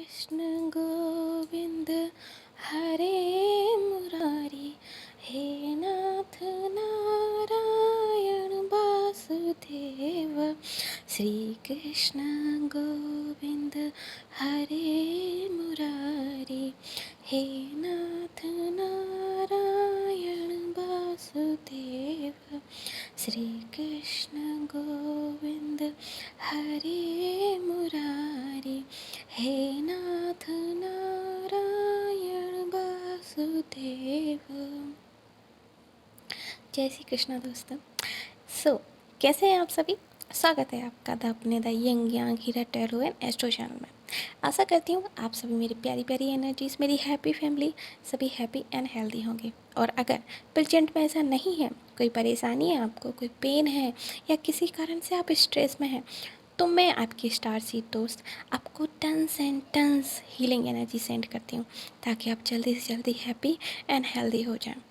कृष्ण गोविंद हरे मुरारी, हे नाथ नारायण वासुदेव। श्री कृष्ण गोविंद हरे मुरारी, हे नाथ नारायण वासुदेव। श्री कृष्ण गोविंद हरे मुरारी, हे नाथ नारायण वासुदेव। जय श्री कृष्णा दोस्तों। कैसे हैं आप सभी? स्वागत है आपका अपने the young yang Hira tarot and astro channel में। आशा करती हूँ आप सभी मेरी प्यारी प्यारी एनर्जीज, मेरी हैप्पी फैमिली सभी हैप्पी एंड हेल्दी होंगे। और अगर प्रेजेंट में ऐसा नहीं है, कोई परेशानी है आपको, कोई पेन है या किसी कारण से आप स्ट्रेस में हैं, तो मैं आपकी स्टार सीड दोस्त आपको tons and tons healing energy send करती हूँ, ताकि आप जल्दी से जल्दी हैप्पी एंड हेल्दी हो जाएं।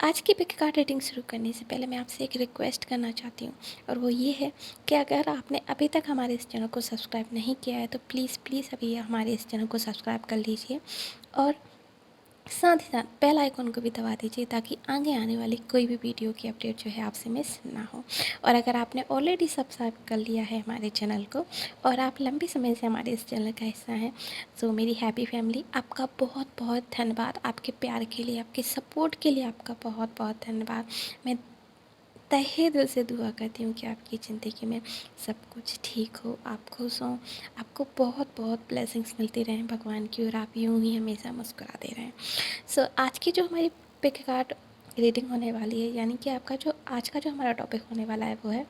आज की पिक कार्ड रीडिंग शुरू करने से पहले मैं आपसे एक रिक्वेस्ट करना चाहती हूँ, और वो ये है कि अगर आपने अभी तक हमारे इस चैनल को सब्सक्राइब नहीं किया है तो प्लीज़ प्लीज़ अभी हमारे इस चैनल को सब्सक्राइब कर लीजिए, और साथ ही साथ बेल आइकन को भी दबा दीजिए, ताकि आगे आने वाली कोई भी वीडियो की अपडेट जो है आपसे मिस ना हो। और अगर आपने ऑलरेडी सब्सक्राइब कर लिया है हमारे चैनल को और आप लंबे समय से हमारे इस चैनल का हिस्सा हैं, तो मेरी हैप्पी फैमिली, आपका बहुत बहुत धन्यवाद। आपके प्यार के लिए, आपके सपोर्ट के लिए आपका बहुत बहुत धन्यवाद। मैं तहे दिल से दुआ करती हूँ कि आपकी ज़िंदगी में सब कुछ ठीक हो, आप खुश हों, आपको बहुत बहुत ब्लेसिंग्स मिलती रहें भगवान की, और आप यूँ ही हमेशा मुस्कुराते रहें। आज की जो हमारी पिक कार्ड रीडिंग होने वाली है, यानी कि आपका जो आज का जो हमारा टॉपिक होने वाला है, वो है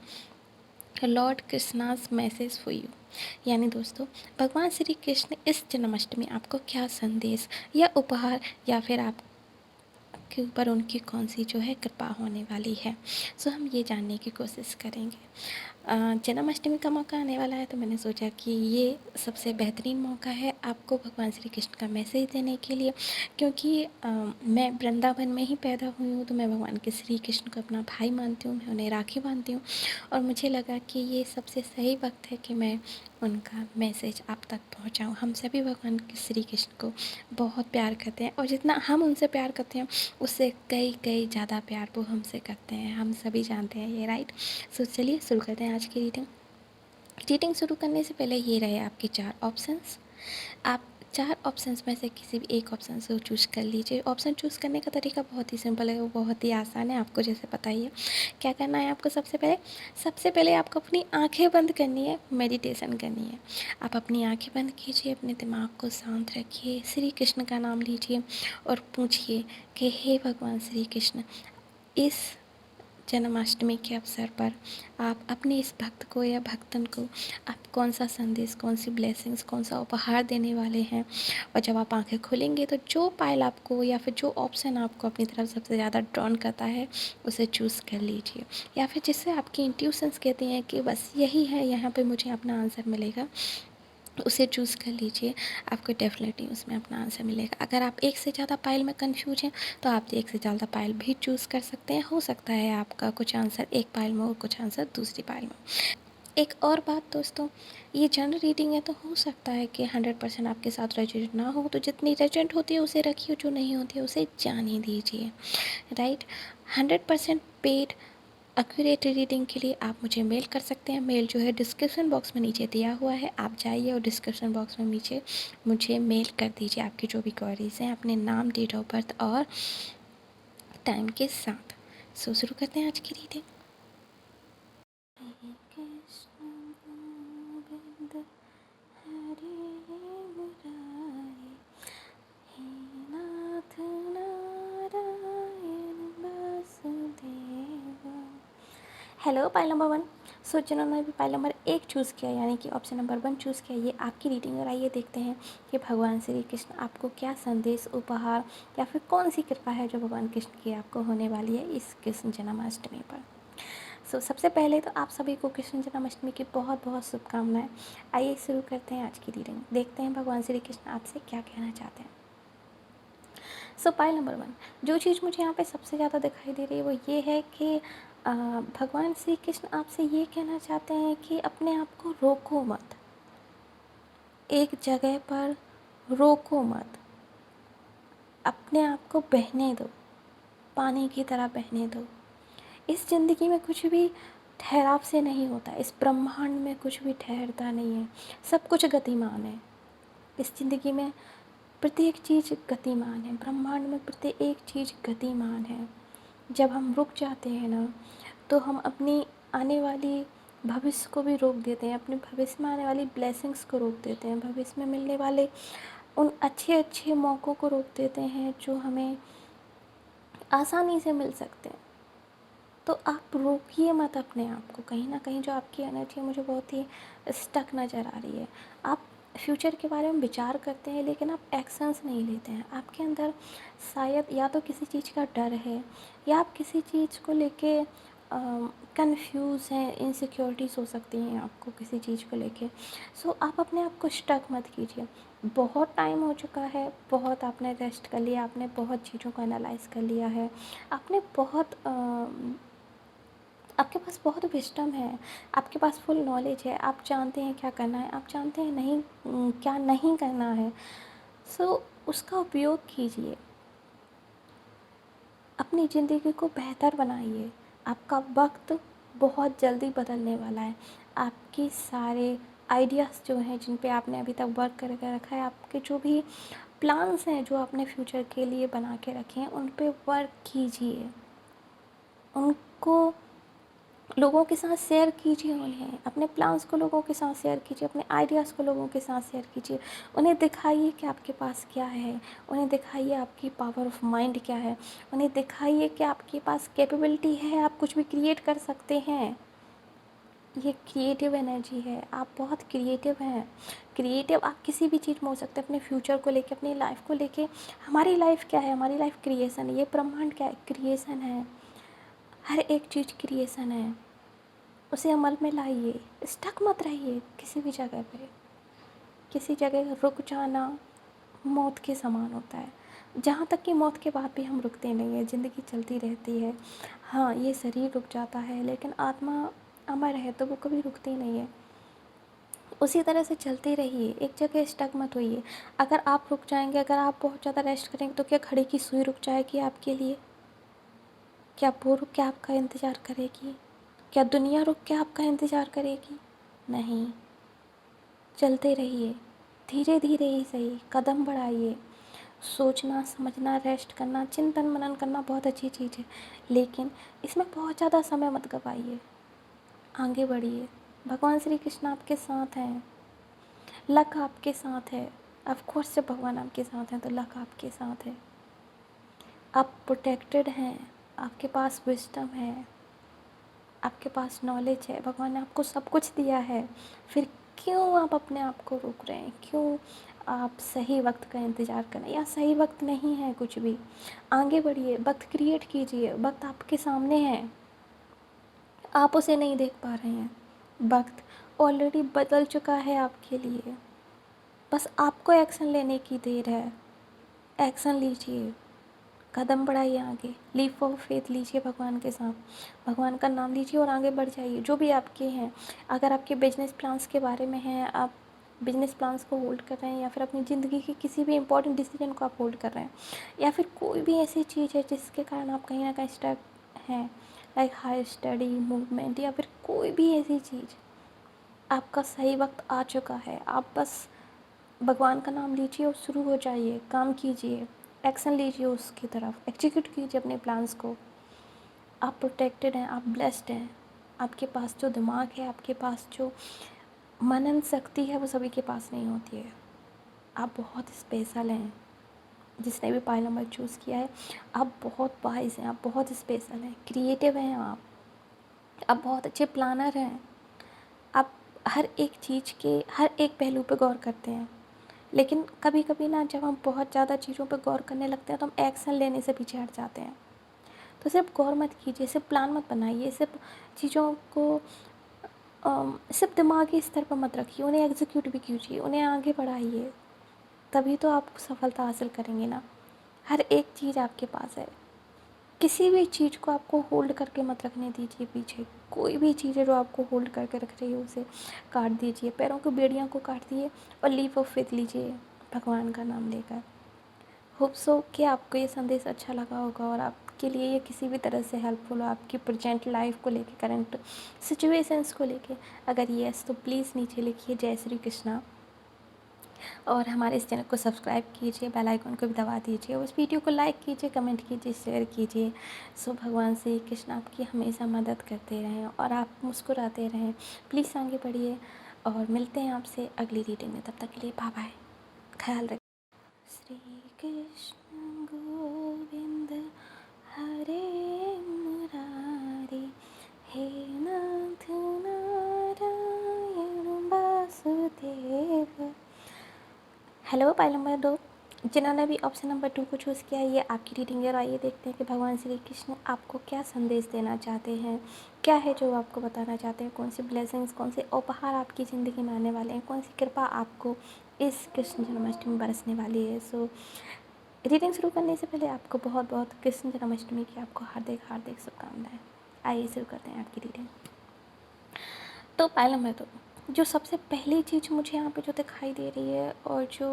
Lord Krishna's message for you. यानी दोस्तों, भगवान श्री कृष्ण इस जन्माष्टमी आपको क्या संदेश या उपहार, या फिर आप के ऊपर उनकी कौन सी जो है कृपा होने वाली है। हम ये जानने की कोशिश करेंगे। जन्माष्टमी का मौका आने वाला है, तो मैंने सोचा कि ये सबसे बेहतरीन मौका है आपको भगवान श्री कृष्ण का मैसेज देने के लिए, क्योंकि मैं वृंदावन में ही पैदा हुई हूँ, तो मैं भगवान के श्री कृष्ण को अपना भाई मानती हूँ, मैं उन्हें राखी बांधती हूँ, और मुझे लगा कि ये सबसे सही वक्त है कि मैं उनका मैसेज आप तक पहुँचाऊँ। हम सभी भगवान के श्री कृष्ण को बहुत प्यार करते हैं, और जितना हम उनसे प्यार करते हैं उससे कई कई ज़्यादा प्यार वो हमसे करते हैं, हम सभी जानते हैं ये, राइट। चलिए शुरू करते हैं आज की रीडिंग शुरू करने से पहले ये रहे आपके 4 ऑप्शंस। आप 4 ऑप्शंस में से किसी भी एक ऑप्शन को चूज़ कर लीजिए। ऑप्शन चूज़ करने का तरीका बहुत ही सिंपल है, वो बहुत ही आसान है, आपको जैसे पता ही है। क्या करना है आपको? सबसे पहले आपको अपनी आंखें बंद करनी है, मेडिटेशन करनी है। आप अपनी आंखें बंद कीजिए, अपने दिमाग को शांत रखिए, श्री कृष्ण का नाम लीजिए और पूछिए कि हे भगवान श्री कृष्ण, इस जन्माष्टमी के अवसर पर आप अपने इस भक्त को या भक्तन को आप कौन सा संदेश, कौन सी ब्लेसिंग्स, कौन सा उपहार देने वाले हैं। और जब आप आंखें खोलेंगे तो जो पाइल आपको या फिर जो ऑप्शन आपको अपनी तरफ सबसे ज़्यादा ड्रॉन करता है, उसे चूज़ कर लीजिए, या फिर जिससे आपकी इंट्यूशंस कहती हैं कि बस यही है, यहाँ पे मुझे अपना आंसर मिलेगा, उसे चूज़ कर लीजिए। आपको डेफिनेटली उसमें अपना आंसर मिलेगा। अगर आप एक से ज़्यादा पाइल में कंफ्यूज हैं, तो आप एक से ज़्यादा पाइल भी चूज़ कर सकते हैं। हो सकता है आपका कुछ आंसर एक पाइल में और कुछ आंसर दूसरी पाइल में। एक और बात दोस्तों, ये जनरल रीडिंग है, तो हो सकता है कि 100% आपके साथ रेजोनेट ना हो, तो जितनी रेजोनेट होती है उसे रखिए, जो नहीं होती है उसे जाने दीजिए, राइट। 100% पेड एक्यूरेट रीडिंग के लिए आप मुझे मेल कर सकते हैं। मेल जो है डिस्क्रिप्शन बॉक्स में नीचे दिया हुआ है, आप जाइए और डिस्क्रिप्शन बॉक्स में नीचे मुझे मेल कर दीजिए आपकी जो भी क्वेरीज़ हैं, अपने नाम, डेट ऑफ बर्थ और टाइम के साथ। शुरू करते हैं आज की रीडिंग। हरे कृष्ण गोविंद हरे मुरारी, हे नाथ Narayan Vasudev. Hello pile number 1। जिन्होंने भी पाइल नंबर 1 चूज़ किया, यानी कि ऑप्शन नंबर 1 चूज़ किया, ये आपकी रीडिंग। और आइए देखते हैं कि भगवान श्री कृष्ण आपको क्या संदेश, उपहार या फिर कौन सी कृपा है जो भगवान कृष्ण की आपको होने वाली है इस कृष्ण जन्माष्टमी पर। सबसे पहले तो आप सभी को कृष्ण जन्माष्टमी की बहुत बहुत शुभकामनाएं। आइए शुरू करते हैं आज की रीडिंग, देखते हैं भगवान श्री कृष्ण आपसे क्या कहना चाहते हैं। पाइल नंबर 1, जो चीज़ मुझे यहाँ पे सबसे ज़्यादा दिखाई दे रही है वो ये है कि भगवान श्री कृष्ण आपसे ये कहना चाहते हैं कि अपने आप को रोको मत, एक जगह पर रोको मत, अपने आप को बहने दो, पानी की तरह बहने दो। इस ज़िंदगी में कुछ भी ठहराव से नहीं होता, इस ब्रह्मांड में कुछ भी ठहरता नहीं है, सब कुछ गतिमान है। इस ज़िंदगी में प्रत्येक चीज़ गतिमान है, ब्रह्मांड में प्रत्येक चीज़ गतिमान है। जब हम रुक जाते हैं ना, तो हम अपनी आने वाली भविष्य को भी रोक देते हैं, अपने भविष्य में आने वाली ब्लेसिंग्स को रोक देते हैं, भविष्य में मिलने वाले उन अच्छे अच्छे मौक़ों को रोक देते हैं जो हमें आसानी से मिल सकते हैं। तो आप रोकिए मत अपने आप को। कहीं ना कहीं जो आपकी एनर्जी है मुझे बहुत ही स्टक नज़र आ रही है। आप फ्यूचर के बारे में विचार करते हैं लेकिन आप एक्शंस नहीं लेते हैं। आपके अंदर शायद या तो किसी चीज़ का डर है या आप किसी चीज़ को लेके कंफ्यूज हैं, इनसिक्योरिटीज़ हो सकती हैं आपको किसी चीज़ को लेके। सो आप अपने आप को स्टक मत कीजिए। बहुत टाइम हो चुका है, बहुत आपने रेस्ट कर लिया, आपने बहुत चीज़ों को एनालाइज कर लिया है, आपने बहुत आपके पास बहुत विज़डम है, आपके पास फुल नॉलेज है, आप जानते हैं क्या करना है, आप जानते हैं नहीं क्या नहीं करना है। सो उसका उपयोग कीजिए, अपनी ज़िंदगी को बेहतर बनाइए। आपका वक्त बहुत जल्दी बदलने वाला है। आपके सारे आइडियाज़ जो हैं जिन पे आपने अभी तक वर्क करके रखा है, आपके जो भी प्लान्स हैं जो आपने फ्यूचर के लिए बना के रखे हैं, उन पे वर्क कीजिए, उनको लोगों के साथ शेयर कीजिए, उन्हें अपने प्लान्स को लोगों के साथ शेयर कीजिए, अपने आइडियाज़ को लोगों के साथ शेयर कीजिए। उन्हें दिखाइए कि आपके पास क्या है, उन्हें दिखाइए आपकी पावर ऑफ माइंड क्या है, उन्हें दिखाइए कि आपके पास कैपेबिलिटी है, आप कुछ भी क्रिएट कर सकते हैं। ये क्रिएटिव एनर्जी है, आप बहुत क्रिएटिव हैं। क्रिएटिव आप किसी भी चीज़ में हो सकते हैं, अपने फ्यूचर को लेके, अपनी लाइफ को लेके। हमारी लाइफ क्या है? हमारी लाइफ क्रिएशन है। ये ब्रह्मांड क्या है? क्रिएशन है। हर एक चीज़ क्रिएशन है, उसे अमल में लाइए। स्टक मत रहिए किसी भी जगह पे। किसी जगह रुक जाना मौत के समान होता है। जहाँ तक कि मौत के बाद भी हम रुकते नहीं हैं, ज़िंदगी चलती रहती है। हाँ, ये शरीर रुक जाता है लेकिन आत्मा अमर है, तो वो कभी रुकती नहीं है। उसी तरह से चलते रहिए, एक जगह स्टक मत होइए। अगर आप रुक जाएंगे, अगर आप बहुत ज़्यादा रेस्ट करेंगे, तो क्या घड़ी की सुई रुक जाएगी आपके लिए? क्या वो रुक के आपका इंतज़ार करेगी? क्या दुनिया रुक के आपका इंतज़ार करेगी? नहीं। चलते रहिए, धीरे धीरे ही सही, कदम बढ़ाइए। सोचना, समझना, रेस्ट करना, चिंतन मनन करना बहुत अच्छी चीज़ है, लेकिन इसमें बहुत ज़्यादा समय मत गवाइए। आगे बढ़िए। भगवान श्री कृष्ण आपके साथ हैं, लक आपके साथ है। ऑफ कोर्स जब भगवान आपके साथ हैं तो लक आपके साथ है। आप प्रोटेक्टेड हैं, आपके पास विज़डम है, आपके पास नॉलेज है, भगवान ने आपको सब कुछ दिया है। फिर क्यों आप अपने आप को रोक रहे हैं? क्यों आप सही वक्त का इंतज़ार कर रहे हैं? या सही वक्त नहीं है कुछ भी। आगे बढ़िए, वक्त क्रिएट कीजिए। वक्त आपके सामने है, आप उसे नहीं देख पा रहे हैं। वक्त ऑलरेडी बदल चुका है आपके लिए, बस आपको एक्शन लेने की देर है। एक्शन लीजिए, कदम बढ़ाइए आगे, लीप ऑफ फेथ लीजिए भगवान के साथ, भगवान का नाम लीजिए और आगे बढ़ जाइए। जो भी आपके हैं, अगर आपके बिजनेस प्लान्स के बारे में हैं, आप बिजनेस प्लान्स को होल्ड कर रहे हैं, या फिर अपनी ज़िंदगी के किसी भी इंपॉर्टेंट डिसीजन को आप होल्ड कर रहे हैं, या फिर कोई भी ऐसी चीज़ है जिसके कारण आप कहीं ना कहीं स्टक हैं, लाइक हाई स्टडी, मूवमेंट, या फिर कोई भी ऐसी चीज़, आपका सही वक्त आ चुका है। आप बस भगवान का नाम लीजिए और शुरू हो जाइए, काम कीजिए, एक्शन लीजिए, उसकी तरफ एग्जीक्यूट कीजिए अपने प्लान्स को। आप प्रोटेक्टेड हैं, आप ब्लेस्ड हैं। आपके पास जो दिमाग है, आपके पास जो मनन शक्ति है, वो सभी के पास नहीं होती है। आप बहुत स्पेशल हैं। जिसने भी पायल नंबर चूज़ किया है, आप बहुत वाइज हैं, आप बहुत स्पेशल हैं, क्रिएटिव हैं आप बहुत अच्छे प्लानर हैं। आप हर एक चीज़ के हर एक पहलू पे गौर करते हैं। लेकिन कभी कभी ना, जब हम बहुत ज़्यादा चीज़ों पर गौर करने लगते हैं तो हम एक्शन लेने से पीछे हट जाते हैं। तो सिर्फ गौर मत कीजिए, सिर्फ प्लान मत बनाइए, सिर्फ चीज़ों को सिर्फ दिमागी स्तर पर मत रखिए, उन्हें एग्जीक्यूट भी कीजिए, उन्हें आगे बढ़ाइए। तभी तो आप सफलता हासिल करेंगे ना। हर एक चीज़ आपके पास है, किसी भी चीज़ को आपको होल्ड करके मत रखने दीजिए पीछे। कोई भी चीज़ है जो आपको होल्ड करके रख रही है उसे काट दीजिए, पैरों की बेड़ियों को काट दिए और लीप ऑफ फेथ लीजिए भगवान का नाम लेकर। होप सो कि आपको ये संदेश अच्छा लगा होगा और आपके लिए ये किसी भी तरह से हेल्पफुल हो, आपकी प्रेजेंट लाइफ को लेके, करंट सिचुएशंस को लेके। अगर येस तो प्लीज़ नीचे लिखिए जय श्री कृष्णा और हमारे इस चैनल को सब्सक्राइब कीजिए, बेल आइकन को भी दबा दीजिए, उस वीडियो को लाइक कीजिए, कमेंट कीजिए, शेयर कीजिए। सो भगवान श्री कृष्ण आपकी हमेशा मदद करते रहें और आप मुस्कुराते रहें। प्लीज़ आगे बढ़िए और मिलते हैं आपसे अगली रीडिंग में। तब तक के लिए बाय बाय, ख्याल रखें। श्री कृष्ण गोविंद हरे मुरारी, हे नाथ Narayan Vasudev. Hello pile number 2, जिन्होंने भी ऑप्शन नंबर 2 को चूज़ किया, ये आपकी रीडिंग है और आइए देखते हैं कि भगवान श्री कृष्ण आपको क्या संदेश देना चाहते हैं, क्या है जो आपको बताना चाहते हैं, कौन सी ब्लेसिंग्स, कौन से उपहार आपकी ज़िंदगी में आने वाले हैं, कौन सी कृपा आपको इस कृष्ण जन्माष्टमी बरसने वाली है। सो रीडिंग शुरू करने से पहले आपको बहुत बहुत कृष्ण जन्माष्टमी की आपको हार्दिक हार्दिक शुभकामनाएं। आइए शुरू करते हैं आपकी रीडिंग। तो पहले मैं तो जो सबसे पहली चीज़ मुझे यहाँ पे जो दिखाई दे रही है और जो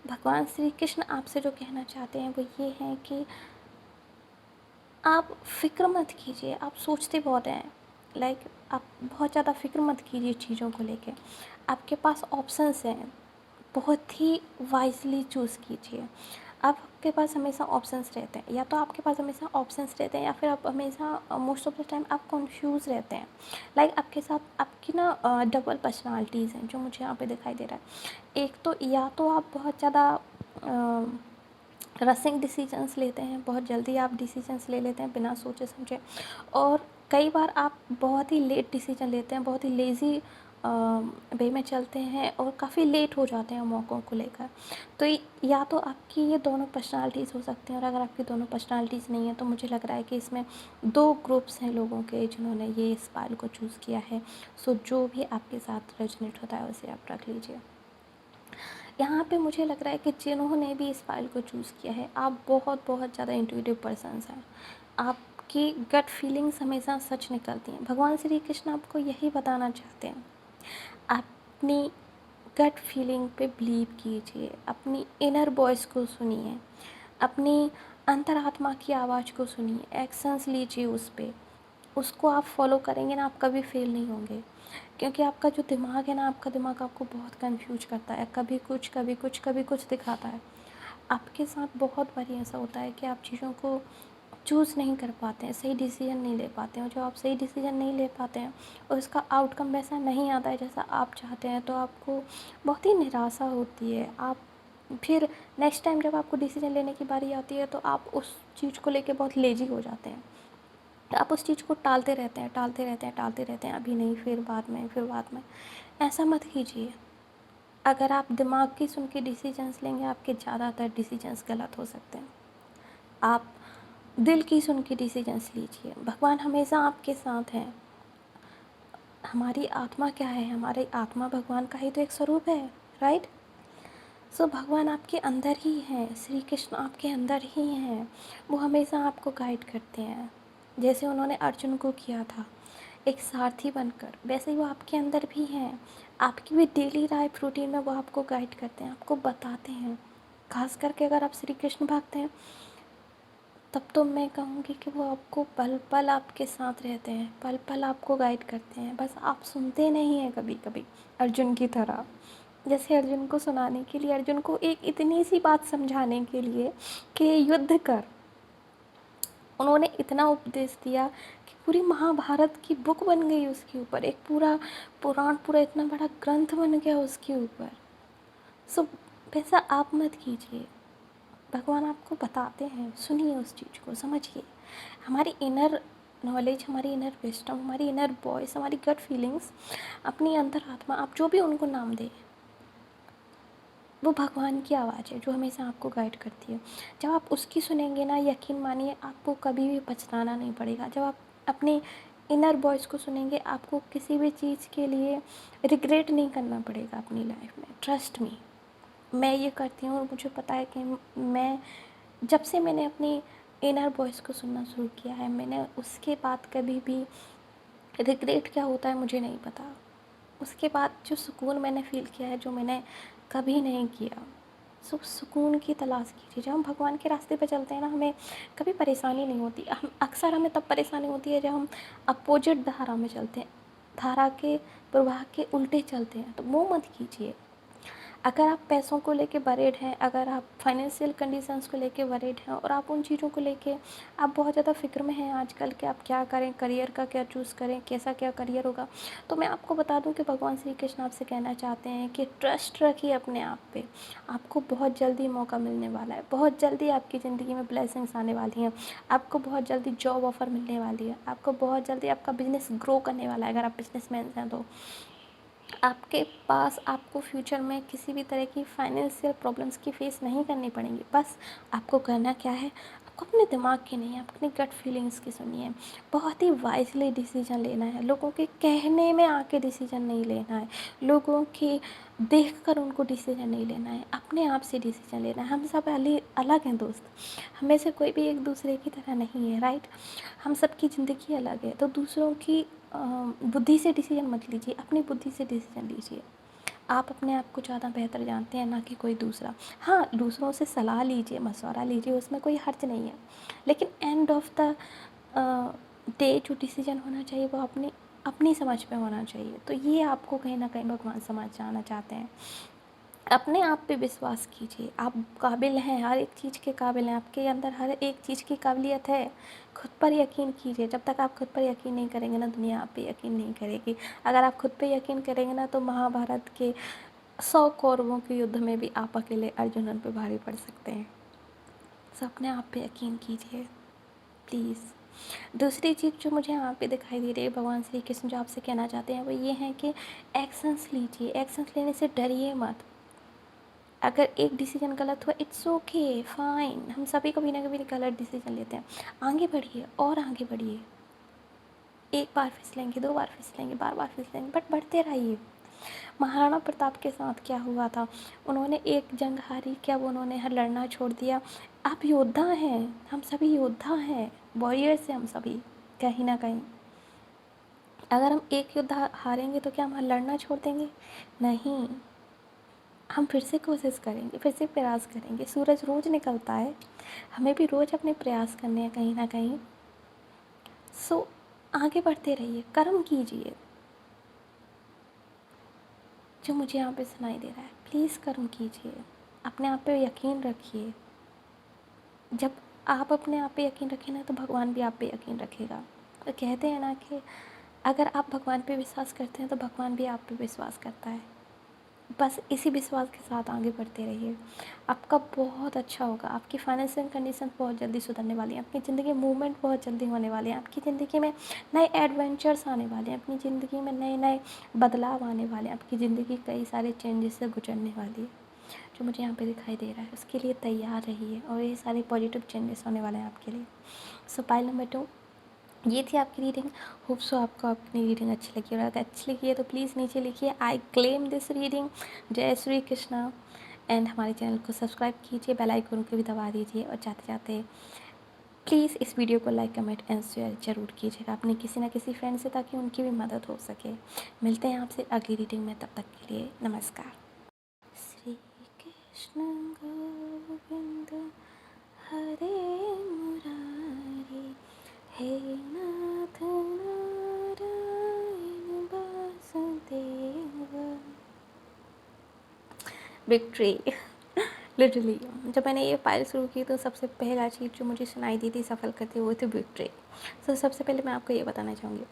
भगवान श्री कृष्ण आपसे जो कहना चाहते हैं वो ये है कि आप फ़िक्र मत कीजिए। आप सोचते बहुत हैं, आप बहुत ज़्यादा फ़िक्र मत कीजिए चीज़ों को लेके। आपके पास ऑप्शंस हैं, बहुत ही वाइजली चूज़ कीजिए। आपके पास हमेशा ऑप्शंस रहते हैं, या तो आपके पास हमेशा ऑप्शंस रहते हैं या फिर आप हमेशा मोस्ट ऑफ द टाइम आप कंफ्यूज रहते हैं। आपके साथ आपकी ना डबल पर्सनालिटीज़ हैं जो मुझे यहाँ पे दिखाई दे रहा है। एक तो या तो आप बहुत ज़्यादा रसिंग डिसीजंस लेते हैं, बहुत जल्दी आप डिसीजंस ले लेते हैं बिना सोचे समझे, और कई बार आप बहुत ही लेट डिसीजन लेते हैं, बहुत ही लेज़ी वे में चलते हैं और काफ़ी लेट हो जाते हैं मौक़ों को लेकर। तो या तो आपकी ये दोनों पर्सनालिटीज़ हो सकती हैं, और अगर आपकी दोनों पर्सनालिटीज़ नहीं है तो मुझे लग रहा है कि इसमें 2 ग्रुप्स हैं लोगों के जिन्होंने ये स्टाइल को चूज़ किया है। सो जो भी आपके साथ रेजोनेट होता है उसे आप रख लीजिए। यहाँ पे मुझे लग रहा है कि जिन्होंने भी इस फाइल को चूज़ किया है, आप बहुत बहुत ज़्यादा इंट्यूटिव पर्सन्स हैं। आपकी गट फीलिंग्स हमेशा सच निकलती हैं। भगवान श्री कृष्ण आपको यही बताना चाहते हैं। अपनी गट फीलिंग पे बिलीव कीजिए, अपनी इनर वॉइस को सुनिए, अपनी अंतरात्मा की आवाज़ को सुनिए, एक्शंस लीजिए उस पे। उसको आप फॉलो करेंगे ना, आप कभी फेल नहीं होंगे। क्योंकि आपका जो दिमाग है ना, आपका दिमाग आपको बहुत कंफ्यूज करता है, कभी कुछ कभी कुछ कभी कुछ दिखाता है। आपके साथ बहुत बारी ऐसा होता है कि आप चीज़ों को चूज़ नहीं कर पाते हैं, सही डिसीजन नहीं ले पाते हैं। जो आप सही डिसीजन नहीं ले पाते हैं और उसका आउटकम वैसा नहीं आता है जैसा आप चाहते हैं, तो आपको बहुत ही निराशा होती है। आप फिर नेक्स्ट टाइम जब आपको डिसीजन लेने की बारी आती है तो आप उस चीज़ को लेके बहुत लेजी हो जाते हैं। आप उस चीज़ को टालते रहते हैं, टालते रहते हैं, टालते रहते हैं, अभी नहीं, फिर बाद में, फिर बाद में। ऐसा मत कीजिए। अगर आप दिमाग की सुन के डिसीजंस लेंगे, आपके ज़्यादातर डिसीजंस गलत हो सकते हैं। आप दिल की सुन के डिसीजंस लीजिए। भगवान हमेशा आपके साथ हैं। हमारी आत्मा क्या है? हमारी आत्मा भगवान का ही तो एक स्वरूप है, राइट? सो भगवान आपके अंदर ही हैं, श्री कृष्ण आपके अंदर ही हैं। वो हमेशा आपको गाइड करते हैं, जैसे उन्होंने अर्जुन को किया था एक सारथी बनकर, वैसे ही वो आपके अंदर भी हैं। आपकी भी डेली लाइफ रूटीन में वो आपको गाइड करते हैं, आपको बताते हैं। खास करके अगर आप श्री कृष्ण भक्त हैं तब तो मैं कहूँगी कि वो आपको पल पल आपके साथ रहते हैं, पल पल आपको गाइड करते हैं। बस आप सुनते नहीं हैं कभी कभी, अर्जुन की तरह। जैसे अर्जुन को सुनाने के लिए, अर्जुन को एक इतनी सी बात समझाने के लिए कि युद्ध कर, उन्होंने इतना उपदेश दिया कि पूरी महाभारत की बुक बन गई उसके ऊपर, एक पूरा पुराण, पूरा इतना बड़ा ग्रंथ बन गया उसके ऊपर। सो वैसा आप मत कीजिए। भगवान आपको बताते हैं, सुनिए उस चीज़ को, समझिए। हमारी इनर नॉलेज, हमारी इनर विस्डम, हमारी इनर वॉइस, हमारी गट फीलिंग्स, अपनी अंतरात्मा, आप जो भी उनको नाम दें, वो भगवान की आवाज़ है जो हमेशा आपको गाइड करती है। जब आप उसकी सुनेंगे ना, यकीन मानिए आपको कभी भी पछताना नहीं पड़ेगा। जब आप अपने इनर वॉइस को सुनेंगे, आपको किसी भी चीज़ के लिए रिग्रेट नहीं करना पड़ेगा अपनी लाइफ में। ट्रस्ट मी, मैं ये करती हूँ और मुझे पता है कि मैं जब से मैंने अपनी इनर वॉइस को सुनना शुरू किया है। मैंने उसके बाद कभी भी रिग्रेट क्या होता है मुझे नहीं पता। उसके बाद जो सुकून मैंने फ़ील किया है, जो मैंने कभी नहीं किया। सो सुकून की तलाश कीजिए। जब हम भगवान के रास्ते पे चलते हैं ना, हमें कभी परेशानी नहीं होती। हम अक्सर हमें तब परेशानी होती है जब हम अपोजिट धारा में चलते हैं, धारा के प्रवाह के उल्टे चलते हैं। तो वो मत कीजिए। अगर आप पैसों को लेके वरीड हैं, अगर आप फाइनेंशियल कंडीशंस को लेके वरीड हैं और आप उन चीज़ों को लेके आप बहुत ज़्यादा फ़िक्र में हैं आजकल कि आप क्या करें, करियर का क्या चूज़ करें, कैसा क्या करियर होगा, तो मैं आपको बता दूं कि भगवान श्री कृष्ण आपसे कहना चाहते हैं कि ट्रस्ट रखिए अपने आप पे। आपको बहुत जल्दी मौका मिलने वाला है, बहुत जल्दी आपकी ज़िंदगी में ब्लेसिंग्स आने वाली हैं, आपको बहुत जल्दी जॉब ऑफ़र मिलने वाली है, आपको बहुत जल्दी आपका बिजनेस ग्रो करने वाला है। अगर आप बिजनेसमैन हैं तो आपके पास आपको फ्यूचर में किसी भी तरह की फाइनेंशियल प्रॉब्लम्स की फेस नहीं करनी पड़ेंगी। बस आपको करना क्या है, आपको अपने दिमाग की नहीं, अपनी गट फीलिंग्स की सुनिए। बहुत ही वाइजली डिसीजन लेना है। लोगों के कहने में आके डिसीजन नहीं लेना है, लोगों की देखकर उनको डिसीजन नहीं लेना है, अपने आप से डिसीजन लेना है। हम सब अलग हैं दोस्त, हमें से कोई भी एक दूसरे की तरह नहीं है, राइट। हम सबकी ज़िंदगी अलग है। तो दूसरों की बुद्धि से डिसीजन मत लीजिए, अपनी बुद्धि से डिसीजन लीजिए। आप अपने आप को ज़्यादा बेहतर जानते हैं, ना कि कोई दूसरा। हाँ, दूसरों से सलाह लीजिए, मशवरा लीजिए, उसमें कोई हर्ज नहीं है। लेकिन एंड ऑफ द डे जो डिसीजन होना चाहिए वो अपनी अपनी समझ पे होना चाहिए। तो ये आपको कहीं ना कहीं भगवान समझ जाना चाहते हैं। अपने आप पे विश्वास कीजिए। आप काबिल हैं, हर एक चीज़ के काबिल हैं, आपके अंदर हर एक चीज़ की काबिलियत है। खुद पर यकीन कीजिए। जब तक आप खुद पर यकीन नहीं करेंगे ना, दुनिया आप पे यकीन नहीं करेगी। अगर आप खुद पे यकीन करेंगे ना, तो महाभारत के 100 कौरवों के युद्ध में भी आप अकेले अर्जुन उन पे भारी पड़ सकते हैं। तो अपने आप पे यकीन कीजिए प्लीज़। दूसरी चीज़ जो मुझे यहाँ पे दिखाई दे रही है, भगवान श्री कृष्ण जो आपसे कहना चाहते हैं वो ये है कि एक्शंस लीजिए। एक्शंस लेने से डरिए मत। अगर एक डिसीजन गलत हुआ, इट्स ओके, फाइन। हम सभी कभी ना कभी गलत डिसीजन लेते हैं। आगे बढ़िए और आगे बढ़िए। एक बार फिसलेंगे, 2 बार फिसलेंगे, बार फिसलेंगे, बट बढ़ते रहिए। महाराणा प्रताप के साथ क्या हुआ था, उन्होंने एक जंग हारी, क्या वो उन्होंने लड़ना छोड़ दिया? आप योद्धा हैं, हम सभी योद्धा हैं, वॉरियर्स हैं हम सभी कहीं ना कहीं। अगर हम एक युद्ध हारेंगे तो क्या हम लड़ना छोड़ देंगे? नहीं, हम फिर से कोशिश करेंगे, फिर से प्रयास करेंगे। सूरज रोज़ निकलता है, हमें भी रोज़ अपने प्रयास करने हैं कहीं ना कहीं। सो आगे बढ़ते रहिए, कर्म कीजिए। जो मुझे यहाँ पे सुनाई दे रहा है, प्लीज़ कर्म कीजिए, अपने आप पे यकीन रखिए। जब आप अपने आप पे यकीन रखें ना, तो भगवान भी आप पे यकीन रखेगा। तो कहते हैं ना कि अगर आप भगवान पे विश्वास करते हैं तो भगवान भी आप पे विश्वास करता है। बस इसी विश्वास के साथ आगे बढ़ते रहिए। आपका बहुत अच्छा होगा। आपकी फाइनेंशियल कंडीशन बहुत जल्दी सुधरने वाली है। आपकी ज़िंदगी में मूवमेंट बहुत जल्दी होने वाली है। आपकी ज़िंदगी में नए एडवेंचर्स आने वाले हैं। अपनी ज़िंदगी में नए नए बदलाव आने वाले हैं। आपकी ज़िंदगी कई सारे चेंजेस से गुजरने वाली है। जो मुझे यहाँ पे दिखाई दे रहा है, उसके लिए तैयार रहिए और ये सारे पॉजिटिव चेंजेस होने वाले हैं आपके लिए। सो पाइल नंबर 2, ये थी आपकी रीडिंग। होप सो आपको अपनी रीडिंग अच्छी लगी, और अगर अच्छी लगी है तो प्लीज़ नीचे लिखिए आई क्लेम दिस रीडिंग। जय श्री कृष्णा। एंड हमारे चैनल को सब्सक्राइब कीजिए, बेल आइकन को भी दबा दीजिए, और जाते जाते प्लीज़ इस वीडियो को लाइक, कमेंट एंड शेयर ज़रूर कीजिएगा अपने किसी ना किसी फ्रेंड से, ताकि उनकी भी मदद हो सके। मिलते हैं आपसे अगली रीडिंग में, तब तक के लिए नमस्कार। श्री कृष्ण गोविंद हरे मुरारी, हे नाथ नारायण वासुदेव। विक्ट्री। लिटरली जब मैंने ये फाइल शुरू की तो सबसे पहला चीज़ जो मुझे सुनाई दी थी सफल करते हुए थी विक्ट्री। सो सबसे पहले मैं आपको ये बताना चाहूँगी।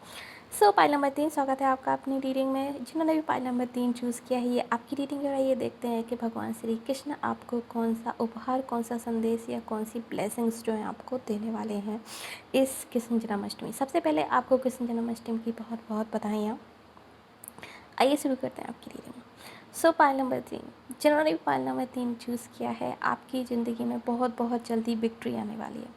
सो पाइल नंबर 3, स्वागत है आपका अपनी रीडिंग में। जिन्होंने भी पाइल नंबर 3 चूज़ किया है, ये आपकी रीडिंग जो है, ये देखते हैं कि भगवान श्री कृष्ण आपको कौन सा उपहार, कौन सा संदेश या कौन सी ब्लेसिंग्स जो है आपको देने वाले हैं इस कृष्ण जन्माष्टमी। सबसे पहले आपको कृष्ण जन्माष्टमी की बहुत बहुत बधाइयाँ। आइए शुरू करते हैं आपकी रीडिंग। सो पाइल नंबर 3, जिन्होंने भी पाइल नंबर 3 चूज़ किया है, आपकी ज़िंदगी में बहुत बहुत जल्दी विक्ट्री आने वाली है।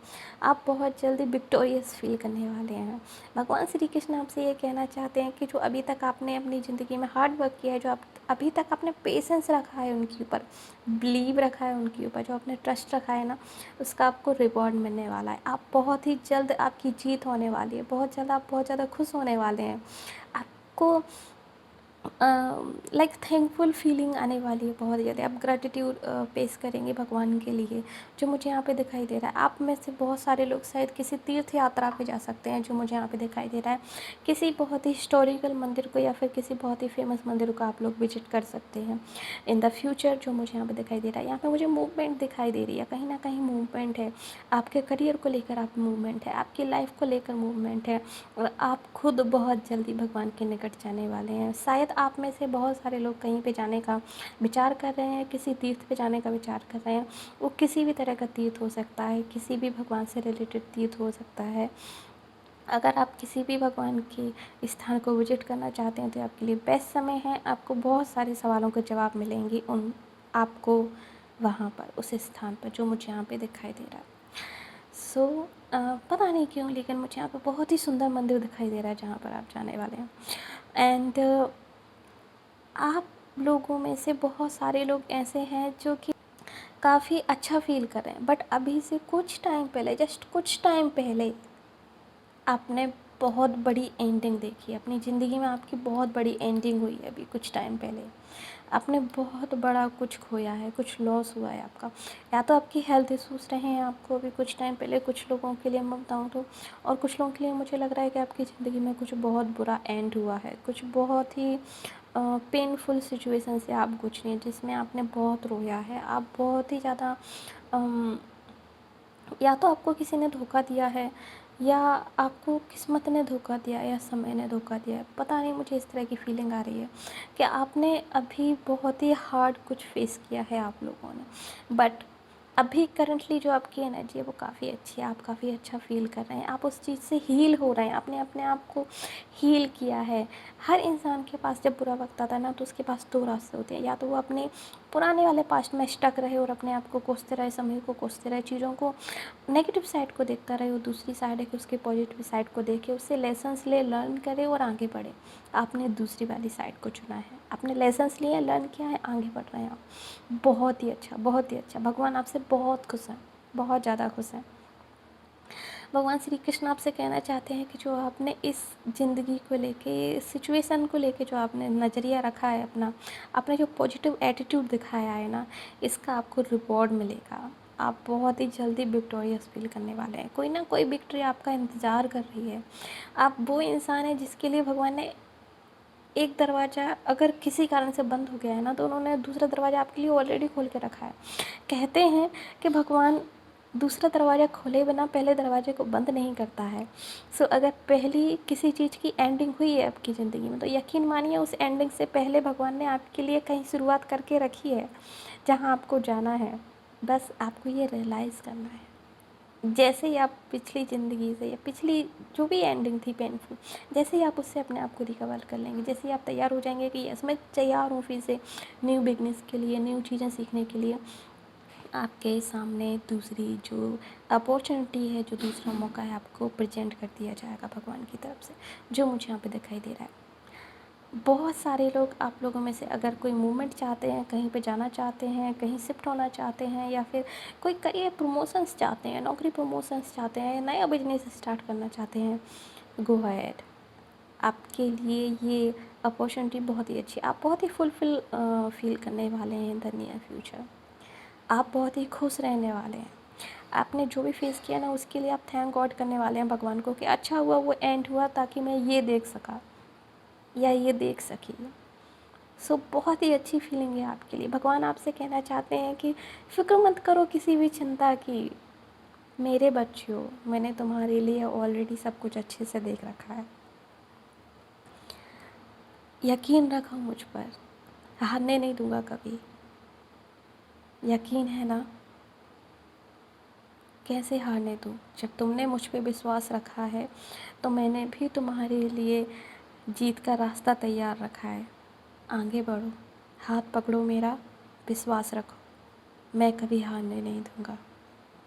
आप बहुत जल्दी विक्टोरियस फील करने वाले हैं। भगवान श्री कृष्ण आपसे ये कहना चाहते हैं कि जो अभी तक आपने अपनी ज़िंदगी में हार्ड वर्क किया है, जो आप अभी तक आपने पेशेंस रखा है उनके ऊपर, बिलीव रखा है उनके ऊपर, जो आपने ट्रस्ट रखा है ना, उसका आपको रिवॉर्ड मिलने वाला है। आप बहुत ही जल्द आपकी जीत होने वाली है, बहुत जल्द आप बहुत ज़्यादा खुश होने वाले हैं। आपको लाइक थैंकफुल फीलिंग आने वाली है बहुत ज़्यादा। आप ग्रैटिट्यूड पेश करेंगे भगवान के लिए, जो मुझे यहाँ पे दिखाई दे रहा है। आप में से बहुत सारे लोग शायद किसी तीर्थ यात्रा पे जा सकते हैं, जो मुझे यहाँ पे दिखाई दे रहा है। किसी बहुत ही हिस्टोरिकल मंदिर को या फिर किसी बहुत ही फेमस मंदिर को आप लोग विजिट कर सकते हैं इन द फ्यूचर, जो मुझे यहाँ पे दिखाई दे रहा है। यहाँ पे मुझे मूवमेंट दिखाई दे रही है, कहीं ना कहीं मूवमेंट है। आपके करियर को लेकर आप मूवमेंट है, आपकी लाइफ को लेकर मूवमेंट है, और आप खुद बहुत जल्दी भगवान के निकट जाने वाले हैं। शायद आप में से बहुत सारे लोग कहीं पे जाने का विचार कर रहे हैं, किसी तीर्थ पे जाने का विचार कर रहे हैं। वो किसी भी तरह का तीर्थ हो सकता है, किसी भी भगवान से रिलेटेड तीर्थ हो सकता है। अगर आप किसी भी भगवान के स्थान को विजिट करना चाहते हैं तो आपके लिए बेस्ट समय है। आपको बहुत सारे सवालों के जवाब मिलेंगे उन आपको वहाँ पर, उस स्थान पर, जो मुझे यहाँ पे दिखाई दे रहा है। सो पता नहीं क्यों, लेकिन मुझे यहाँ पे बहुत ही सुंदर मंदिर दिखाई दे रहा है जहाँ पर आप जाने वाले हैं। एंड आप लोगों में से बहुत सारे लोग ऐसे हैं जो कि काफ़ी अच्छा फील कर रहे हैं, बट अभी से कुछ टाइम पहले, जस्ट कुछ टाइम पहले, आपने बहुत बड़ी एंडिंग देखी है अपनी ज़िंदगी में। आपकी बहुत बड़ी एंडिंग हुई है अभी कुछ टाइम पहले। आपने बहुत बड़ा कुछ खोया है, कुछ लॉस हुआ है आपका। या तो आपकी हेल्थ इश्यूज़ रहे हैं आपको अभी कुछ टाइम पहले, कुछ लोगों के लिए मैं बताऊँ तो, और कुछ लोगों के लिए मुझे लग रहा है कि आपकी ज़िंदगी में कुछ बहुत बुरा एंड हुआ है, कुछ बहुत ही पेनफुल सिचुएशन से आप गुजरे हैं, जिसमें आपने बहुत रोया है। आप बहुत ही ज़्यादा या तो आपको किसी ने धोखा दिया है, या आपको किस्मत ने धोखा दिया, या समय ने धोखा दिया है। पता नहीं, मुझे इस तरह की फीलिंग आ रही है कि आपने अभी बहुत ही हार्ड कुछ फेस किया है आप लोगों ने, बट अभी करंटली जो आपकी एनर्जी है वो काफ़ी अच्छी है। आप काफ़ी अच्छा फील कर रहे हैं, आप उस चीज़ से हील हो रहे हैं, आपने अपने आप को हील किया है। हर इंसान के पास जब बुरा वक्त आता है ना, तो उसके पास दो रास्ते होते हैं। या तो वो अपने पुराने वाले पास्ट में स्टक रहे और अपने आप को कोसते रहे, समय को कोसते रहे, चीज़ों को नेगेटिव साइड को देखता रहे, और दूसरी साइड है कि उसके पॉजिटिव साइड को देखे, उससे लेसन्स ले, लर्न करे और आगे बढ़े। आपने दूसरी वाली साइड को चुना है, आपने लेसन्स लिए, लर्न किया है, आगे बढ़ रहे हैं आप। बहुत ही अच्छा, बहुत ही अच्छा। भगवान आपसे बहुत खुश हैं, बहुत ज़्यादा खुश हैं। भगवान श्री कृष्ण आपसे कहना चाहते हैं कि जो आपने इस ज़िंदगी को लेके, सिचुएशन को लेके जो आपने नज़रिया रखा है अपना, आपने जो पॉजिटिव एटीट्यूड दिखाया है ना, इसका आपको रिवॉर्ड मिलेगा। आप बहुत ही जल्दी विक्टोरियस फील करने वाले हैं। कोई ना कोई विक्ट्री आपका इंतज़ार कर रही है। आप वो इंसान हैं जिसके लिए भगवान ने एक दरवाज़ा अगर किसी कारण से बंद हो गया है ना, तो उन्होंने दूसरा दरवाज़ा आपके लिए ऑलरेडी खोल के रखा है। कहते हैं कि भगवान दूसरा दरवाज़ा खोले बिना पहले दरवाजे को बंद नहीं करता है। सो अगर पहली किसी चीज़ की एंडिंग हुई है आपकी ज़िंदगी में, तो यकीन मानिए उस एंडिंग से पहले भगवान ने आपके लिए कहीं शुरुआत करके रखी है, जहाँ आपको जाना है। बस आपको ये रियलाइज़ करना है। जैसे ही आप पिछली ज़िंदगी से, या पिछली जो भी एंडिंग थी पेनफुल, जैसे ही आप उससे अपने आप को रिकवर कर लेंगे, जैसे ही आप तैयार हो जाएंगे कि यस मैं तैयार हूँ फिर से न्यू बिगनेस के लिए, न्यू चीज़ें सीखने के लिए, आपके सामने दूसरी जो अपॉर्चुनिटी है, जो दूसरा मौका है, आपको प्रेजेंट कर दिया जाएगा भगवान की तरफ से, जो मुझे यहाँ पे दिखाई दे रहा है। बहुत सारे लोग, आप लोगों में से अगर कोई मूवमेंट चाहते हैं, कहीं पे जाना चाहते हैं, कहीं शिफ्ट होना चाहते हैं, या फिर कोई करियर प्रमोशंस चाहते हैं, नौकरी प्रमोशंस चाहते हैं, नया बिजनेस स्टार्ट करना चाहते हैं, गो अहेड। आपके लिए ये अपॉर्चुनिटी बहुत ही अच्छी है। आप बहुत ही फुलफिल फील करने वाले हैं इन द नियर फ्यूचर। आप बहुत ही खुश रहने वाले हैं। आपने जो भी फेस किया ना, उसके लिए आप थैंक गॉड करने वाले हैं भगवान को कि अच्छा हुआ वो एंड हुआ, ताकि मैं ये देख सका या ये देख सकी। सो बहुत ही अच्छी फीलिंग है आपके लिए। भगवान आपसे कहना चाहते हैं कि फ़िक्र मत करो किसी भी चिंता की, मेरे बच्चों, मैंने तुम्हारे लिए ऑलरेडी सब कुछ अच्छे से देख रखा है। यकीन रखो मुझ पर, हारने नहीं दूंगा कभी। यकीन है ना? कैसे हारने दूँ? जब तुमने मुझ पे विश्वास रखा है, तो मैंने भी तुम्हारे लिए जीत का रास्ता तैयार रखा है। आगे बढ़ो, हाथ पकड़ो मेरा, विश्वास रखो मैं कभी हारने नहीं दूँगा।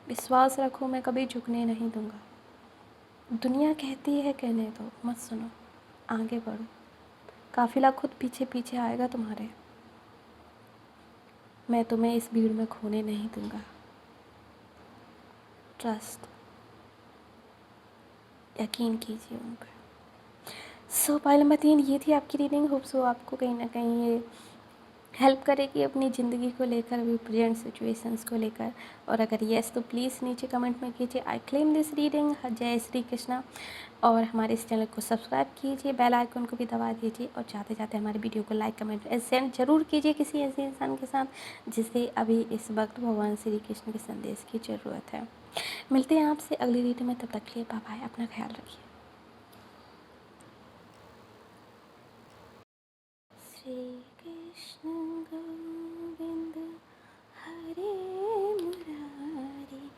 विश्वास रखो मैं कभी झुकने नहीं दूँगा। दुनिया कहती है कहने दो, मत सुनो, आगे बढ़ो। काफ़िला खुद पीछे पीछे आएगा तुम्हारे। मैं तुम्हें इस भीड़ में खोने नहीं दूँगा। ट्रस्ट, यकीन कीजिए उन पर। सो पाइल नंबर 3 ये थी आपकी रीडिंग। होप सो आपको कहीं ना कहीं ये हेल्प करेगी अपनी ज़िंदगी को लेकर, अभी प्रेजेंट सिचुएशंस को लेकर। और अगर येस तो प्लीज़ नीचे कमेंट में कीजिए आई क्लेम दिस रीडिंग। जय श्री कृष्णा। और हमारे इस चैनल को सब्सक्राइब कीजिए, बेल आइकन को भी दबा दीजिए, और जाते जाते हमारे वीडियो को लाइक कमेंट सेंड जरूर कीजिए किसी ऐसे इंसान के साथ जिसे अभी इस वक्त भगवान श्री कृष्ण के संदेश की ज़रूरत है। मिलते हैं आपसे अगली रीडिंग में, तब तक के लिए बाय बाय, अपना ख्याल रखिए। श्री कृष्ण गोविंद हरे मुरारी,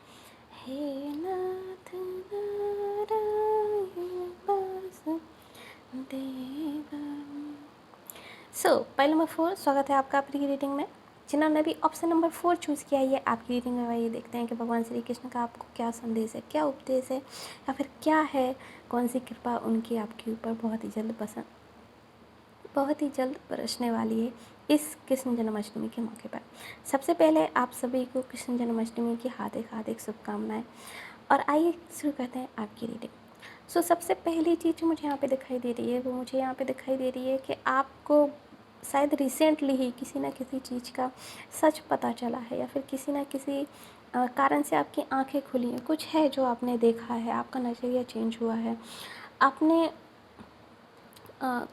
हे नाथ नारायण वासुदेवा। सो पहले नंबर 4 स्वागत है आपका अपनी रीडिंग में। जिन्होंने भी ऑप्शन नंबर 4 चूज़ किया है, ये आपकी रीडिंग में वही देखते हैं कि भगवान श्री कृष्ण का आपको क्या संदेश है, क्या उपदेश है, या फिर क्या है, कौन सी कृपा उनकी आपके ऊपर बहुत ही जल्द बरसने वाली है इस कृष्ण जन्माष्टमी के मौके पर। सबसे पहले आप सभी को कृष्ण जन्माष्टमी की हार्दिक हार्दिक शुभकामनाएं। और आइए शुरू करते हैं आपकी रीडिंग। सो सबसे पहली चीज़ जो मुझे यहाँ पे दिखाई दे रही है, वो मुझे यहाँ पे दिखाई दे रही है कि आपको शायद रिसेंटली ही किसी न किसी चीज़ का सच पता चला है, या फिर किसी न किसी कारण से आपकी आंखें खुली हैं। कुछ है जो आपने देखा है, आपका नज़रिया चेंज हुआ है, आपने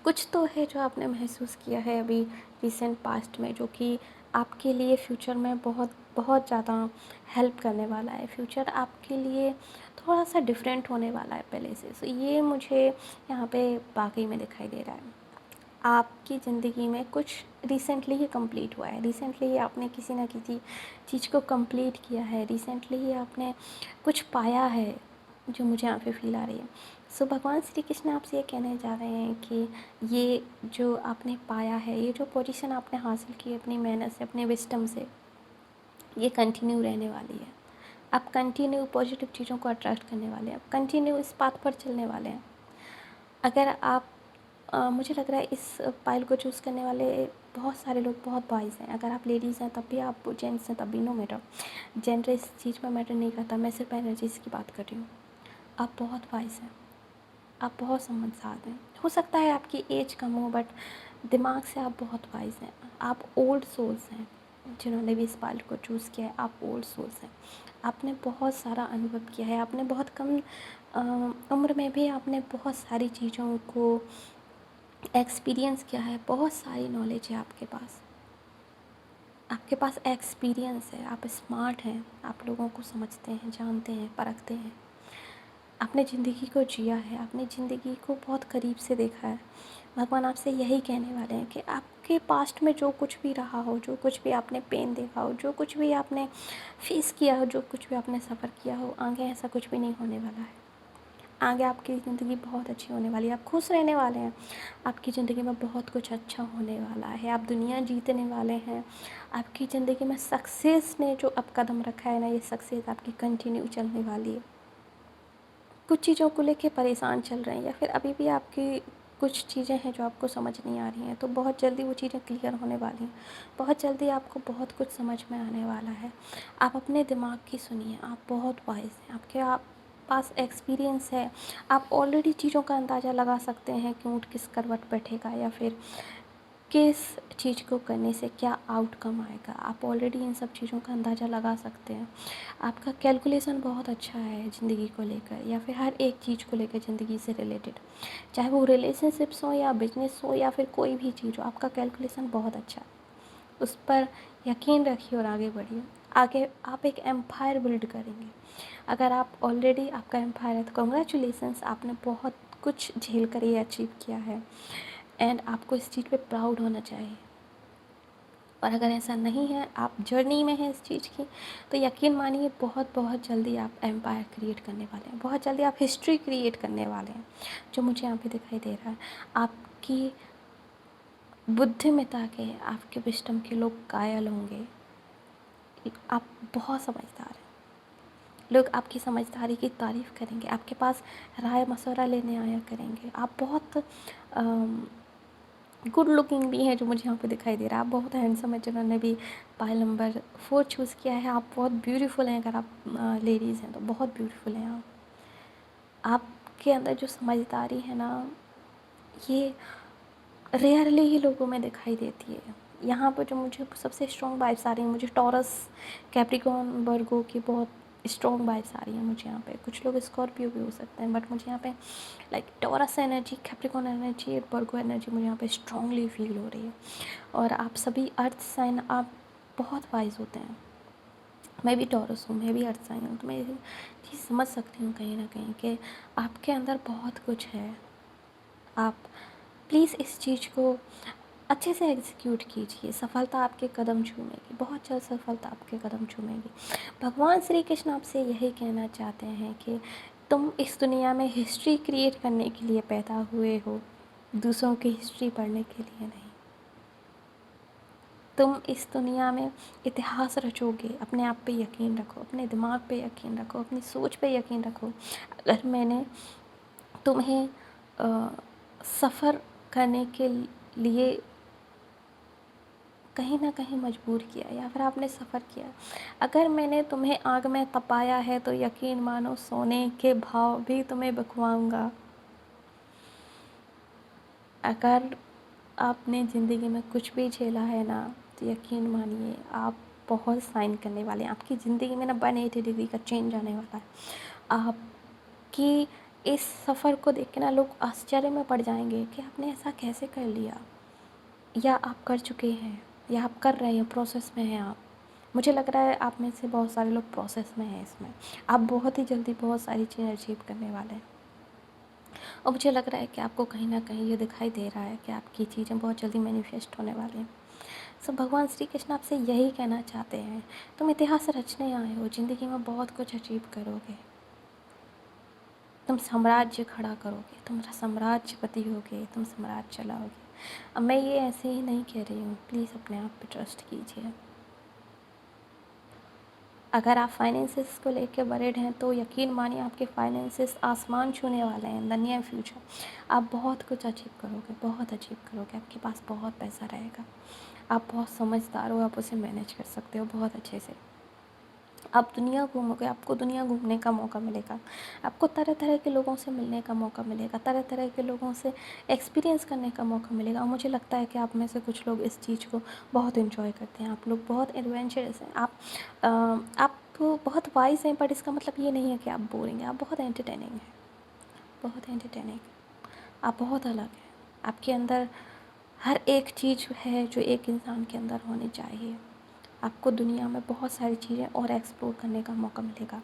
कुछ तो है जो आपने महसूस किया है अभी रिसेंट पास्ट में, जो कि आपके लिए फ्यूचर में बहुत बहुत ज़्यादा हेल्प करने वाला है। फ्यूचर आपके लिए थोड़ा सा डिफरेंट होने वाला है पहले से। सो ये मुझे यहाँ पे वाकई में दिखाई दे रहा है। आपकी ज़िंदगी में कुछ रिसेंटली ही कंप्लीट हुआ है, रिसेंटली ही आपने किसी ना किसी चीज़ को कंप्लीट किया है, रिसेंटली ही आपने कुछ पाया है, जो मुझे यहाँ पे फील आ रही है। सो भगवान श्री कृष्ण आपसे ये कहने जा रहे हैं कि ये जो आपने पाया है, ये जो पोजीशन आपने हासिल की अपनी मेहनत से, अपने विस्डम से, ये कंटिन्यू रहने वाली है। आप कंटिन्यू पॉजिटिव चीज़ों को अट्रैक्ट करने वाले हैं, आप कंटिन्यू इस पाथ पर चलने वाले हैं। अगर आप मुझे लग रहा है इस पाइल को चूज़ करने वाले बहुत सारे लोग बहुत वाइज हैं। अगर आप लेडीज़ हैं तब भी, आप जेंट्स हैं तब भी, नो मैटर, जेंडर इस चीज़ में मैटर नहीं करता। मैं सिर्फ एनर्जीज़ की बात कर रही हूँ। आप बहुत वाइज हैं, आप बहुत समझदार हैं। हो सकता है आपकी एज कम हो, बट दिमाग से आप बहुत वाइज हैं। आप ओल्ड सोल्स हैं। जिन्होंने भी इस पाइल को चूज़ किया है, आप ओल्ड सोल्स हैं। आपने बहुत सारा अनुभव किया है, आपने बहुत कम उम्र में भी आपने बहुत सारी चीज़ों को एक्सपीरियंस किया है। बहुत सारी नॉलेज है आपके पास, आपके पास एक्सपीरियंस है, आप स्मार्ट हैं, आप लोगों को समझते हैं, जानते हैं, परखते हैं। आपने ज़िंदगी को जिया है, आपने ज़िंदगी को बहुत करीब से देखा है। भगवान आपसे यही कहने वाले हैं कि आपके पास्ट में जो कुछ भी रहा हो, जो कुछ भी आपने पेन देखा हो, जो कुछ भी आपने फेस किया हो, जो कुछ भी आपने सफ़र किया हो, आगे ऐसा कुछ भी नहीं होने वाला है। आगे आपकी ज़िंदगी बहुत अच्छी होने वाली है, आप खुश रहने वाले हैं। आपकी ज़िंदगी में बहुत कुछ अच्छा होने वाला है, आप दुनिया जीतने वाले हैं। आपकी ज़िंदगी में सक्सेस ने जो अब कदम रखा है ना, ये सक्सेस आपकी कंटिन्यू चलने वाली है। कुछ चीज़ों को लेके परेशान चल रहे हैं, या फिर अभी भी आपकी कुछ चीज़ें हैं जो आपको समझ नहीं आ रही हैं, तो बहुत जल्दी वो चीज़ें क्लियर होने वाली हैं। बहुत जल्दी आपको बहुत कुछ समझ में आने वाला है। आप अपने दिमाग की सुनिए, आप बहुत वाइज हैं, आपके पास एक्सपीरियंस है। आप ऑलरेडी चीज़ों का अंदाज़ा लगा सकते हैं कि ऊँट किस करवट बैठेगा, या फिर किस चीज़ को करने से क्या आउटकम आएगा। आप ऑलरेडी इन सब चीज़ों का अंदाज़ा लगा सकते हैं। आपका कैलकुलेशन बहुत अच्छा है ज़िंदगी को लेकर, या फिर हर एक चीज़ को लेकर ज़िंदगी से रिलेटेड, चाहे वो रिलेशनशिप्स हो या बिजनेस हो या फिर कोई भी चीज़ हो, आपका कैलकुलेशन बहुत अच्छा है। उस पर यकीन रखिए और आगे बढ़िए। आगे आप एक एम्पायर बिल्ड करेंगे। अगर आप ऑलरेडी आपका एम्पायर है तो कॉन्ग्रेचुलेसन्स, आपने बहुत कुछ झेल कर ये अचीव किया है, एंड आपको इस चीज़ पे प्राउड होना चाहिए। और अगर ऐसा नहीं है, आप जर्नी में हैं इस चीज़ की, तो यकीन मानिए बहुत बहुत जल्दी आप एम्पायर क्रिएट करने वाले हैं, बहुत जल्दी आप हिस्ट्री क्रिएट करने वाले हैं, जो मुझे यहाँ पे दिखाई दे रहा है। आपकी बुद्धिमत्ता के, आपके विस्डम के लोग कायल होंगे। आप बहुत समझदार हैं, लोग आपकी समझदारी की तारीफ़ करेंगे, आपके पास राय मशवरा लेने आया करेंगे। आप बहुत गुड लुकिंग भी हैं, जो मुझे यहाँ पे दिखाई दे रहा है। आप बहुत हैंडसम है, जिन्होंने भी पायल नंबर 4 चूज़ किया है। आप बहुत ब्यूटीफुल हैं, अगर आप लेडीज़ हैं तो बहुत ब्यूटीफुल हैं आप। आपके अंदर जो समझदारी है ना, ये रेयरली ही लोगों में दिखाई देती है। यहाँ पर जो मुझे सबसे स्ट्रॉन्ग वाइब्स आ रही हैं, मुझे टॉरस, कैप्रिकॉर्न, वर्गो की बहुत स्ट्रॉन्ग वाइब्स आ रही हैं मुझे यहाँ पे। कुछ लोग स्कॉर्पियो भी हो सकते हैं, बट मुझे यहाँ पे like Taurus energy, Capricorn energy, Virgo energy मुझे यहाँ पे स्ट्रांगली फील हो रही है। और आप सभी अर्थ साइन, आप बहुत वाइज होते हैं। मैं भी टॉरस हूँ, मैं भी अर्थ साइन हूँ, तो मैं ये चीज़ समझ सकती हूँ कहीं ना कहीं कि आपके अंदर बहुत कुछ है। आप प्लीज़ इस चीज़ को अच्छे से एग्जीक्यूट कीजिए। सफलता आपके कदम चूमेगी, बहुत जल्द सफलता आपके कदम चूमेगी। भगवान श्री कृष्ण आपसे यही कहना चाहते हैं कि तुम इस दुनिया में हिस्ट्री क्रिएट करने के लिए पैदा हुए हो, दूसरों की हिस्ट्री पढ़ने के लिए नहीं। तुम इस दुनिया में इतिहास रचोगे। अपने आप पे यकीन रखो, अपने दिमाग पे यकीन रखो, अपनी सोच पे यकीन रखो। अगर मैंने तुम्हें सफ़र करने के लिए कहीं ना कहीं मजबूर किया, या फिर आपने सफ़र किया, अगर मैंने तुम्हें आग में तपाया है, तो यकीन मानो सोने के भाव भी तुम्हें बखवाऊंगा। अगर आपने ज़िंदगी में कुछ भी झेला है ना, तो यकीन मानिए आप बहुत साइन करने वाले हैं। आपकी ज़िंदगी में ना 180 डिग्री का चेंज आने वाला है। आपकी इस सफ़र को देख के ना लोग आश्चर्य में पड़ जाएंगे कि आपने ऐसा कैसे कर लिया, या आप कर चुके हैं, या आप कर रहे हैं, प्रोसेस में हैं आप। मुझे लग रहा है आप में से बहुत सारे लोग प्रोसेस में हैं इसमें। आप बहुत ही जल्दी बहुत सारी चीज़ें अचीव करने वाले हैं, और मुझे लग रहा है कि आपको कहीं ना कहीं ये दिखाई दे रहा है कि आपकी चीज़ें बहुत जल्दी मैनिफेस्ट होने वाली हैं। सो भगवान श्री कृष्ण आपसे यही कहना चाहते हैं, तुम इतिहास रचने आए हो, ज़िंदगी में बहुत कुछ अचीव करोगे, तुम साम्राज्य खड़ा करोगे, तुम साम्राज्यपति होगे, तुम साम्राज्य चलाओगे। अब मैं ये ऐसे ही नहीं कह रही हूँ, प्लीज़ अपने आप पे ट्रस्ट कीजिए। अगर आप फाइनेंसेस को लेके वरीड हैं, तो यकीन मानिए आपके फाइनेंसेस आसमान छूने वाले हैं इन द नियर फ्यूचर। आप बहुत कुछ अचीव करोगे, बहुत अचीव करोगे। आपके पास बहुत पैसा रहेगा, आप बहुत समझदार हो, आप उसे मैनेज कर सकते हो बहुत अच्छे से। आप दुनिया घूमोगे, आपको दुनिया घूमने का मौका मिलेगा, आपको तरह तरह के लोगों से मिलने का मौका मिलेगा, तरह तरह के लोगों से एक्सपीरियंस करने का मौका मिलेगा। और मुझे लगता है कि आप में से कुछ लोग इस चीज़ को बहुत इन्जॉय करते हैं। आप लोग बहुत एडवेंचरस हैं, आप बहुत वाइज हैं, बट इसका मतलब ये नहीं है कि आप बोरिंग हैं। आप बहुत एंटरटेनिंग हैं, बहुत एंटरटेनिंग। आप बहुत अलग हैं। आपके अंदर हर एक चीज़ है जो एक इंसान के अंदर होनी चाहिए। आपको दुनिया में बहुत सारी चीज़ें और एक्सप्लोर करने का मौका मिलेगा।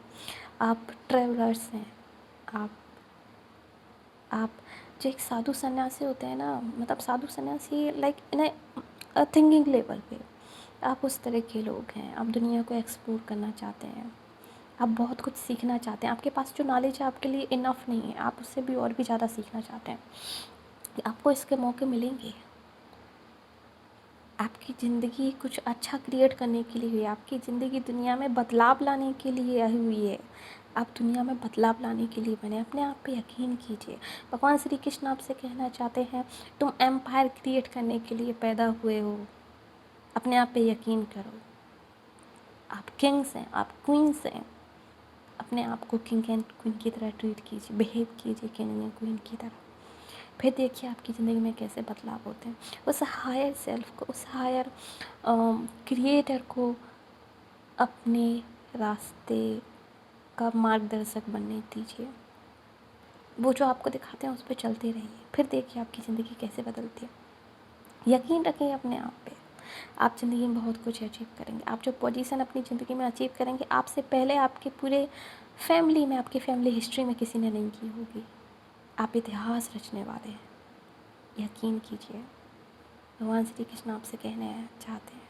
आप ट्रैवलर्स हैं। आप आप जो एक साधु सन्यासी होते हैं ना, मतलब साधु सन्यासी लाइक इन थिंकिंग लेवल पे, आप उस तरह के लोग हैं। आप दुनिया को एक्सप्लोर करना चाहते हैं, आप बहुत कुछ सीखना चाहते हैं। आपके पास जो नॉलेज है आपके लिए इनफ नहीं है, आप उससे भी और भी ज़्यादा सीखना चाहते हैं। आपको इसके मौके मिलेंगे। आपकी ज़िंदगी कुछ अच्छा क्रिएट करने के लिए हुई है। आपकी ज़िंदगी दुनिया में बदलाव लाने के लिए आई हुई है। आप दुनिया में बदलाव लाने के लिए बने। अपने आप पे यकीन कीजिए। भगवान श्री कृष्ण आपसे कहना चाहते हैं, तुम एम्पायर क्रिएट करने के लिए पैदा हुए हो। अपने आप पे यकीन करो। आप किंग्स हैं, आप क्वींस हैं। अपने आप को किंग एंड क्वीन की तरह ट्रीट कीजिए, बिहेव कीजिए किंग एंड क्वीन की तरह। फिर देखिए आपकी ज़िंदगी में कैसे बदलाव होते हैं। उस हायर सेल्फ को, उस हायर क्रिएटर को अपने रास्ते का मार्गदर्शक बनने दीजिए। वो जो आपको दिखाते हैं उस पर चलते रहिए, फिर देखिए आपकी ज़िंदगी कैसे बदलती है। यकीन रखिए अपने आप पे, आप ज़िंदगी में बहुत कुछ अचीव करेंगे। आप जो पोजीशन अपनी ज़िंदगी में अचीव करेंगे, आपसे पहले आपके पूरे फैमिली में, आपकी फैमिली हिस्ट्री में किसी ने नहीं की होगी। आप इतिहास रचने वाले हैं, यकीन कीजिए। भगवान श्री कृष्ण आपसे कहने चाहते हैं।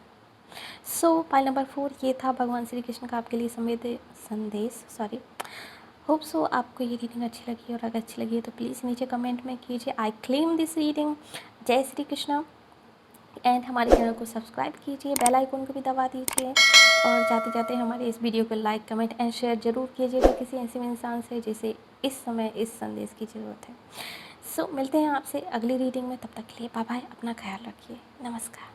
सो पाइल नंबर 4 ये था भगवान श्री कृष्ण का आपके लिए संदेश। होप सो आपको ये रीडिंग अच्छी लगी, और अगर अच्छी लगी है तो प्लीज़ नीचे कमेंट में कीजिए, आई क्लेम दिस रीडिंग। जय श्री कृष्ण। एंड हमारे चैनल को सब्सक्राइब कीजिए, बेल आइकन को भी दबा दीजिए और जाते जाते हमारे इस वीडियो को लाइक, कमेंट एंड शेयर ज़रूर कीजिएगा किसी ऐसे इंसान से जिसे इस समय इस संदेश की ज़रूरत है। सो मिलते हैं आपसे अगली रीडिंग में, तब तक के लिए बाय बाय, अपना ख्याल रखिए, नमस्कार।